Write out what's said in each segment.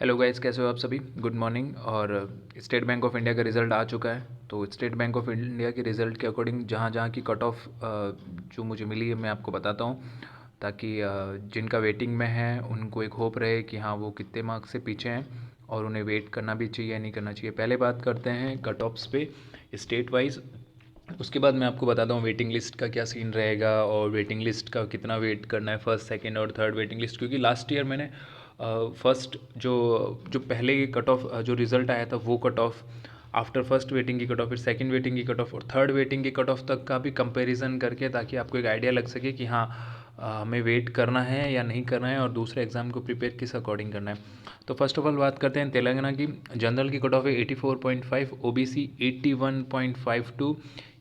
Hello guys, कैसे हो आप सभी। Good morning. और स्टेट बैंक ऑफ इंडिया का रिज़ल्ट आ चुका है। तो स्टेट बैंक ऑफ इंडिया के रिज़ल्ट के अकॉर्डिंग जहाँ जहाँ की कट ऑफ जो मुझे मिली है मैं आपको बताता हूँ, ताकि जिनका वेटिंग में है उनको एक होप रहे कि हाँ वो कितने मार्क्स से पीछे हैं और उन्हें वेट करना भी चाहिए या नहीं करना चाहिए। पहले बात करते हैं कट ऑफ्स पे स्टेट वाइज, उसके बाद मैं आपको बताता हूँ वेटिंग लिस्ट का क्या सीन रहेगा और वेटिंग लिस्ट का कितना वेट करना है, फर्स्ट सेकंड और थर्ड वेटिंग लिस्ट। क्योंकि लास्ट ईयर मैंने फर्स्ट जो जो पहले की कट ऑफ जो रिज़ल्ट आया था वो cut off, after first waiting की कट ऑफ, फिर सेकंड वेटिंग की कट ऑफ और थर्ड वेटिंग की कट ऑफ तक का भी कंपैरिजन करके, ताकि आपको एक आइडिया लग सके कि हाँ हमें वेट करना है या नहीं करना है और दूसरे एग्ज़ाम को प्रिपेयर किस अकॉर्डिंग करना है। तो फर्स्ट ऑफ ऑल बात करते हैं तेलंगाना की। जनरल की कट ऑफ है 84.5, ओबीसी 81.52,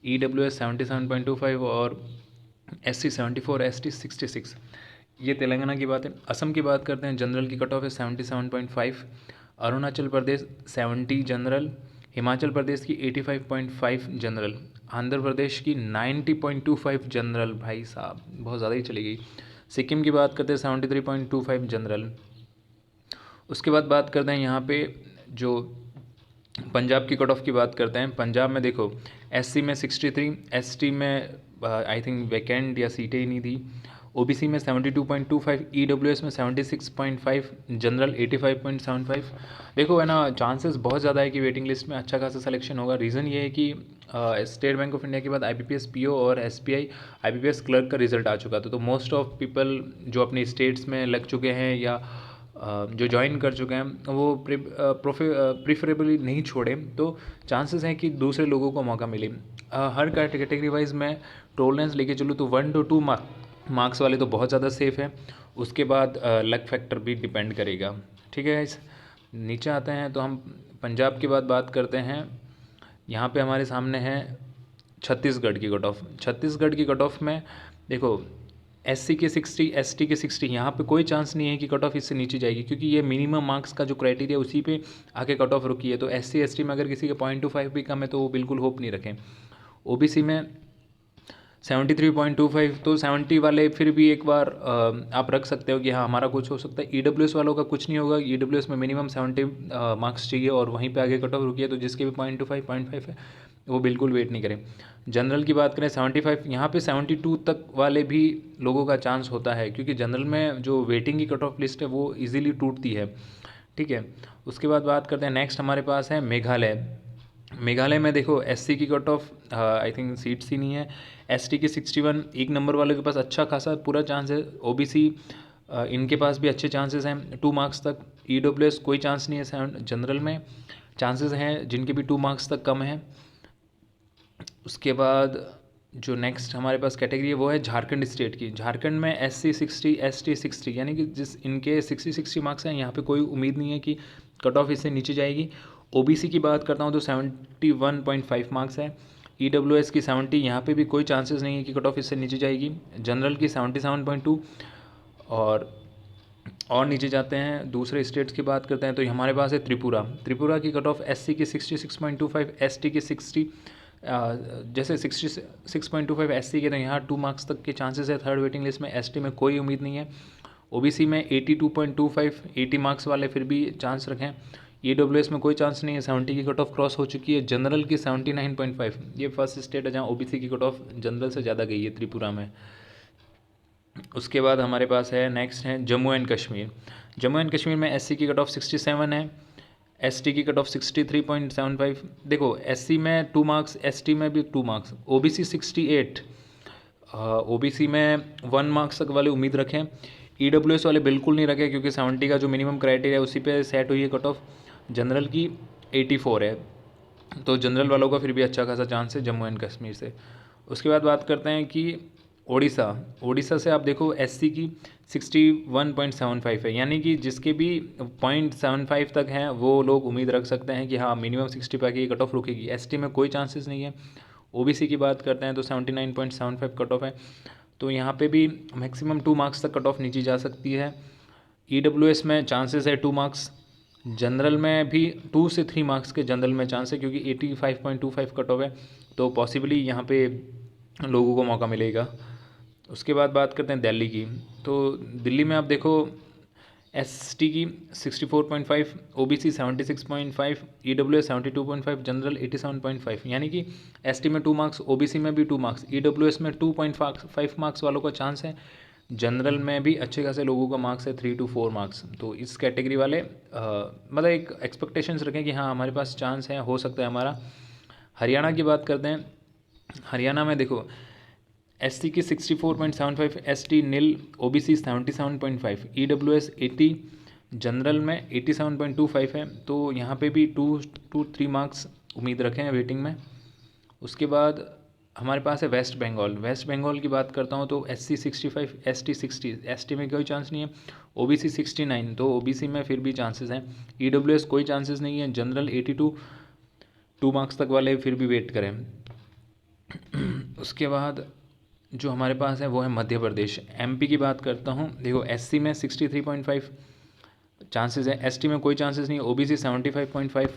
EWS 77.25 और SC 74, ST 66। ये तेलंगाना की बात है। असम की बात करते हैं, जनरल की कट ऑफ है 77.5, अरुणाचल प्रदेश 70 जनरल, हिमाचल प्रदेश की 85.5 जनरल, आंध्र प्रदेश की 90.25 जनरल। भाई साहब बहुत ज़्यादा ही चली गई। सिक्किम की बात करते हैं 73.25 जनरल। उसके बाद बात करते हैं यहाँ पे जो पंजाब की कट ऑफ की बात करते हैं। पंजाब में देखो SC में 63, ST में आई थिंक वैकेंट या सीटें ही नहीं थी, OBC में 72.25, EWS में 76.5, जनरल 85.75। देखो है ना, चांसेस बहुत ज़्यादा है कि वेटिंग लिस्ट में अच्छा खासा सिलेक्शन होगा। रीज़न ये है कि स्टेट बैंक ऑफ इंडिया के बाद IBPS PO और SBI IBPS क्लर्क का रिजल्ट आ चुका था। तो मोस्ट ऑफ पीपल जो अपने स्टेट्स में लग चुके हैं या जो ज्वाइन कर चुके हैं वो प्रिफरेबली नहीं छोड़े, तो चांसेस हैं कि दूसरे लोगों को मौका मिले। हर कैटेगरी वाइज मैं टोलरेंस लेके चलूँ तो 1 to 2 मार्क्स वाले तो बहुत ज़्यादा सेफ़ है। उसके बाद लक फैक्टर भी डिपेंड करेगा। ठीक है गाइस, नीचे आते हैं तो हम पंजाब की बात करते हैं। यहाँ पे हमारे सामने है छत्तीसगढ़ की कट ऑफ। छत्तीसगढ़ की कट ऑफ में देखो SC के 60, ST के 60, यहाँ पे कोई चांस नहीं है कि कट ऑफ इससे नीचे जाएगी, क्योंकि ये मिनिमम मार्क्स का जो क्राइटेरिया उसी पे आके कट ऑफ रुकी है। तो SC ST में अगर किसी के 0.25 भी कम है तो वो बिल्कुल होप नहीं रखें। OBC में 73.25, तो 70 वाले फिर भी एक बार आप रख सकते हो कि हाँ हमारा कुछ हो सकता है। EWS वालों का कुछ नहीं होगा, EWS में मिनिमम 70 मार्क्स चाहिए और वहीं पे आगे कट ऑफ रुकी है, तो जिसके भी 0.25 है वो बिल्कुल वेट नहीं करें। जनरल की बात करें 75, यहाँ पे 72 तक वाले भी लोगों का चांस होता है, क्योंकि जनरल में जो वेटिंग की कट ऑफ लिस्ट है वो ईजिली टूटती है। ठीक है, उसके बाद बात करते हैं नेक्स्ट हमारे पास है मेघालय। मेघालय में देखो SC की cut off I think seats ही नहीं है, ST की 61, एक नंबर वालों के पास अच्छा खासा पूरा चांस है। OBC इनके पास भी अच्छे चांसेस हैं 2 मार्क्स तक। EWS कोई चांस नहीं है। जनरल में चांसेस हैं जिनके भी 2 मार्क्स तक कम है। उसके बाद जो नेक्स्ट हमारे पास कैटेगरी है वो है झारखंड स्टेट की। झारखंड में SC 60, ST 60, यानी कि जिस इनके 60 मार्क्स हैं, यहाँ पे कोई उम्मीद नहीं है कि कट ऑफ इससे नीचे जाएगी। OBC की बात करता हूँ तो 71.5 मार्क्स है। EWS की 70, यहाँ पे भी कोई चांसेस नहीं है कि कट ऑफ इससे नीचे जाएगी। जनरल की 77.2। और नीचे जाते हैं दूसरे स्टेट्स की बात करते हैं तो हमारे पास है त्रिपुरा। त्रिपुरा की कट ऑफ SC की 66.25, ST की 60, जैसे 66.25 SC के, तो यहाँ 2 मार्क्स तक के चांसेस है थर्ड वेटिंग लिस्ट में। ST में कोई उम्मीद नहीं है। OBC में 82.25, 80 मार्क्स वाले फिर भी चांस रखें। EWS में कोई चांस नहीं है, 70 की कट ऑफ क्रॉस हो चुकी है। जनरल की 79.5, ये फर्स्ट स्टेट है जहाँ OBC की कट ऑफ जनरल से ज़्यादा गई है त्रिपुरा में। उसके बाद हमारे पास है नेक्स्ट है जम्मू एंड कश्मीर। जम्मू एंड कश्मीर में SC की कट ऑफ 67 है, ST की कट ऑफ 63.75। देखो SC में 2 मार्क्स, ST में भी 2 मार्क्स, OBC 68, OBC में 1 मार्क्स तक वाले उम्मीद रखें। EWS वाले बिल्कुल नहीं रखें, क्योंकि 70 का जो मिनिमम क्राइटेरिया है उसी पे सेट हुई है कट ऑफ। जनरल की 84 है, तो जनरल वालों का फिर भी अच्छा खासा चांस है जम्मू एंड कश्मीर से। उसके बाद बात करते हैं कि ओडिशा। ओडिशा से आप देखो SC की 61.75 है, यानी कि जिसके भी 0.75 तक हैं वो लोग उम्मीद रख सकते हैं कि हाँ मिनिमम 60 पे की कट ऑफ रुकेगी। ST में कोई चांसेस नहीं है। OBC की बात करते हैं तो 79.75 कट ऑफ है, तो यहाँ पे भी मैक्सिमम 2 मार्क्स तक कट ऑफ नीचे जा सकती है। EWS में चांसेस है 2 मार्क्स। जनरल में भी 2 से 3 मार्क्स के जनरल में चांस है, क्योंकि 85.25 कट ऑफ है, तो पॉसिबली यहाँ पे लोगों को मौका मिलेगा। उसके बाद बात करते हैं दिल्ली की। तो दिल्ली में आप देखो एसटी की 64.5, ओबीसी 76.5, ईडब्ल्यूएस 72.5, जनरल 87.5। यानी कि एसटी में 2 मार्क्स, ओबीसी में भी 2 मार्क्स, ईडब्ल्यूएस में 2.5 मार्क्स वालों का चांस है, जनरल में भी अच्छे खासे लोगों का मार्क्स है 3 to 4 मार्क्स। तो इस कैटेगरी वाले मतलब एक एक्सपेक्टेशंस रखें कि हाँ हमारे पास चांस है, हो सकता है हमारा। हरियाणा की बात करते हैं। हरियाणा में देखो एससी की 64.75, एसटी नील, ओबीसी 77.5, ईडब्ल्यूएस 80, जनरल में 87.25 है। तो यहाँ पे भी 2 to 3 मार्क्स उम्मीद रखें हैं वेटिंग में। उसके बाद हमारे पास है वेस्ट बंगाल। वेस्ट बंगाल की बात करता हूँ तो एससी 65, एसटी 60, एसटी में कोई चांस नहीं है, ओबीसी 69, तो ओबीसी में फिर भी चांसेस हैं, ईडब्ल्यूएस कोई चांसेस नहीं है, जनरल 82, 2 मार्क्स तक वाले फिर भी वेट करें। उसके बाद जो हमारे पास है वो है मध्य प्रदेश। एमपी की बात करता हूँ, देखो एससी में 63.5 चांसेस है, एसटी में कोई चांसेस नहीं, ओबीसी 75.5,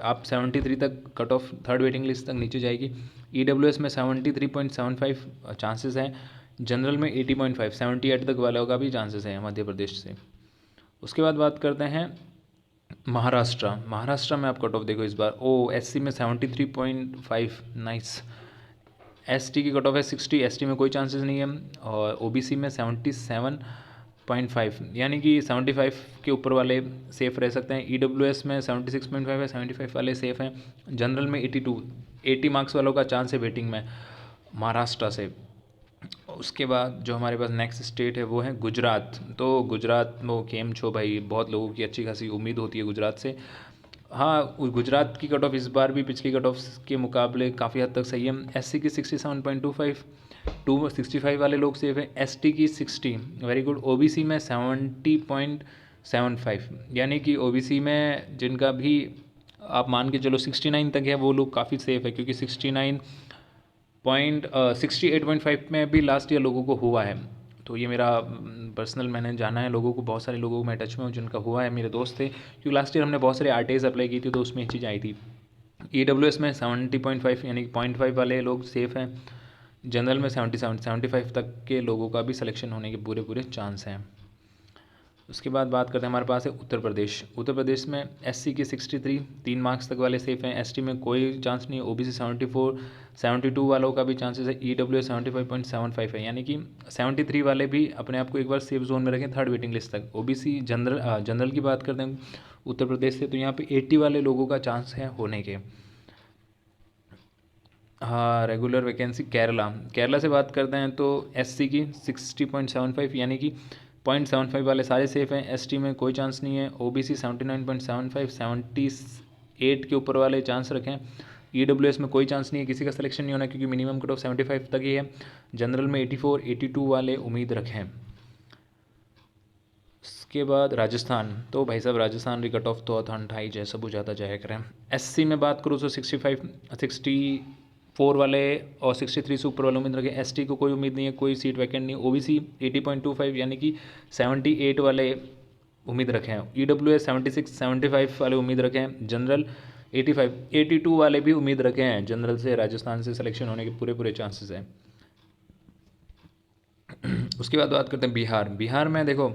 आप 73 तक cut off third waiting list तक नीचे जाएगी, ईडब्ल्यूएस में 73.75 चांसेस है, जनरल में 80.5, 78 तक वालों का भी चांसेस है मध्य प्रदेश से। उसके बाद बात करते हैं महाराष्ट्र। महाराष्ट्र में आप कट ऑफ देखो इस बार, एससी में 73.5, नाइस। एसटी की कट ऑफ है 60, एसटी में कोई चांसेस नहीं है, और ओबीसी में 77.5, यानी कि 75 के ऊपर वाले सेफ रह सकते हैं, ईडब्ल्यूएस में 76.5 है, 75 वाले सेफ हैं, जनरल में 80 मार्क्स वालों का चांस है वेटिंग में महाराष्ट्र से। उसके बाद जो हमारे पास नेक्स्ट स्टेट है वो है गुजरात। तो गुजरात में केम छो भाई, बहुत लोगों की अच्छी खासी उम्मीद होती है गुजरात से। हाँ, गुजरात की कट ऑफ इस बार भी पिछली कट ऑफ के मुकाबले काफ़ी हद तक सही है। एससी की 67.25, 265 वाले लोग सेफ हैं, एसटी की 60, वेरी गुड, ओबीसी में 70.75, यानी कि ओबीसी में जिनका भी आप मान के चलो 69 तक है वो लोग काफ़ी सेफ है, क्योंकि 68.5 में भी लास्ट ईयर लोगों को हुआ है। तो ये मेरा पर्सनल, मैंने जाना है लोगों को, बहुत सारे लोगों को मैं टच में हूँ जिनका हुआ है, मेरे दोस्त थे, क्योंकि लास्ट ईयर हमने बहुत सारे आरटीआई अप्लाई की थी तो उसमें ये चीज़ आई थी। ईडब्ल्यूएस में 70.5 यानी कि 0.5 वाले लोग सेफ हैं, जनरल में 75 तक के लोगों का भी सिलेक्शन होने के पूरे पूरे चांस हैं। उसके बाद बात करते हैं, हमारे पास है उत्तर प्रदेश। उत्तर प्रदेश में एससी की 63, 3 मार्क्स तक वाले सेफ हैं, एसटी में कोई चांस नहीं है, ओबीसी 74, 72 वालों का भी चांसेस है, ईडब्ल्यू 75.75 है, यानी कि 73 वाले भी अपने आप को एक बार सेफ जोन में रखें थर्ड वेटिंग लिस्ट तक। ओबीसी जनरल की बात करते हैं उत्तर प्रदेश से, तो यहाँ पे 80 वाले लोगों का चांस है होने के। हाँ, रेगुलर वैकेंसी केरला से बात करते हैं तो एससी की 60.75, यानी कि 0.75 वाले सारे सेफ हैं, एसटी में कोई चांस नहीं है, ओबीसी 79.75, 78 के ऊपर वाले चांस रखें, ईडब्ल्यूएस में कोई चांस नहीं है, किसी का सिलेक्शन नहीं होना क्योंकि मिनिमम कट ऑफ 75 तक ही है, जनरल में 84, 82 वाले उम्मीद रखें। उसके बाद राजस्थान, तो भाई साहब राजस्थान की कट ऑफ तो अठाई जैसा बहुत ज़्यादा जाया करें। एससी में बात करूँ तो 65, 64 वाले और 63 से ऊपर वाले उम्मीद रखें, एसटी को कोई उम्मीद नहीं है, कोई सीट वैकेंट नहीं, ओबीसी 80.25 यानी कि 78 वाले उम्मीद रखें, ईडब्ल्यूएस 76, 75 वाले उम्मीद रखें, जनरल 85, 82 वाले भी उम्मीद रखे हैं, जनरल से राजस्थान से सिलेक्शन होने के पूरे पूरे चांसेस हैं। उसके बाद बात करते हैं बिहार में देखो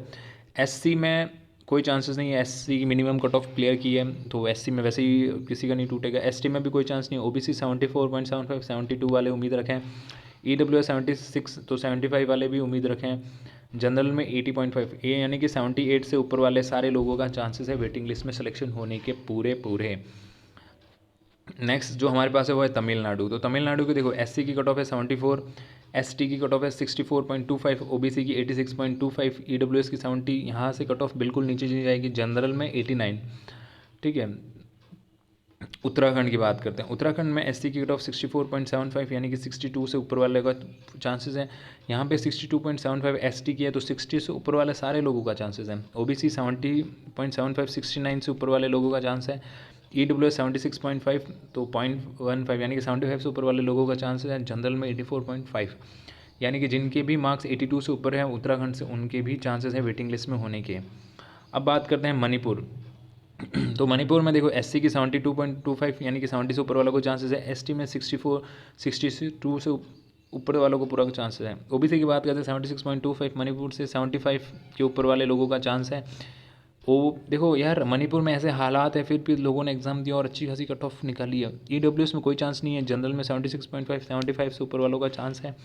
एससी में कोई चांसेस नहीं है, एससी की मिनिमम कट ऑफ क्लियर की है तो एससी में वैसे ही किसी का नहीं टूटेगा, एसटी में भी कोई चांस नहीं है, ओबीसी 74.75, 72 वाले उम्मीद रखें, ईडब्ल्यूएस 76, तो 75 वाले भी उम्मीद रखें, जनरल में 80.5, ये यानी कि 78 से ऊपर वाले सारे लोगों का चांसेस है वेटिंग लिस्ट में सिलेक्शन होने के पूरे पूरे। नेक्स्ट जो हमारे पास है वो है तमिलनाडु। तो तमिलनाडु की देखो एससी की कट ऑफ है 74, एसटी की कट ऑफ है 64.25, ओबीसी की 86.25, ईडब्ल्यूएस की 70, यहाँ से कट ऑफ बिल्कुल नीचे चली जाएगी, जनरल में 89, ठीक है। उत्तराखंड की बात करते हैं, उत्तराखंड में एससी की कट ऑफ 64.75 यानी कि 62 से ऊपर वाले का चांसेस है, यहाँ पे 62.75 एसटी की है तो 60 से ऊपर वाले सारे लोगों का चांसेस है, ओबीसी 70.75, 69 से ऊपर वाले लोगों का चांस है, ईडब्ल्यू 76.5 तो 0.15 यानी कि 75 से ऊपर वाले लोगों का चांसेस है, जनरल में 84.5 यानी कि जिनके भी मार्क्स 82 से ऊपर हैं उत्तराखंड से उनके भी चांसेस हैं वेटिंग लिस्ट में होने के। अब बात करते हैं मणिपुर। तो मणिपुर में देखो एससी की 72.25 यानी कि 70 से ऊपर वालों को चांसेस है, एसटी में 62 से ऊपर वालों को पूरा चांसेस है, ओबीसी की बात करते हैं 76.25, मणिपुर से 75 के ऊपर वाले लोगों का चांस है, वो देखो यार, मणिपुर में ऐसे हालात है, फिर भी लोगों ने एग्ज़ाम दिया और अच्छी खासी कट ऑफ निकाली है। ईडब्ल्यूएस में कोई चांस नहीं है, जनरल में 76.5 75 से ऊपर वालों का चांस है।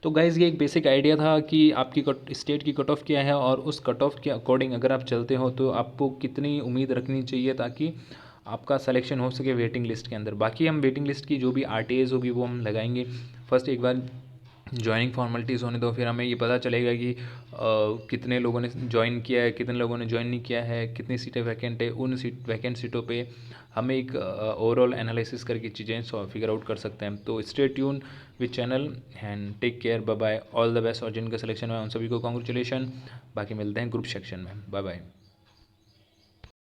तो गाइज़ ये एक बेसिक आइडिया था कि आपकी स्टेट की कट ऑफ क्या है, और उस कट ऑफ के अकॉर्डिंग अगर आप चलते हो तो आपको कितनी उम्मीद रखनी चाहिए ताकि आपका सिलेक्शन हो सके वेटिंग लिस्ट के अंदर। बाकी हम वेटिंग लिस्ट की जो भी RTAs होगी वो हम लगाएंगे। फर्स्ट एक बार ज्वाइनिंग फॉर्मेलिटीज़ होने दो, फिर हमें ये पता चलेगा कि कितने लोगों ने ज्वाइन किया है, कितने लोगों ने ज्वाइन नहीं किया है, कितनी सीटें वैकेंट है। उन वैकेंट सीटों पे हम एक ओवरऑल एनालिसिस करके चीज़ें फिगर आउट कर सकते हैं। तो stay tune with channel and take care, bye bye, all the best. और जिनका सिलेक्शन हुआ है उन सभी को कॉन्ग्रेचुलेशन। बाकी मिलते हैं ग्रुप सेक्शन में, बाय बाय।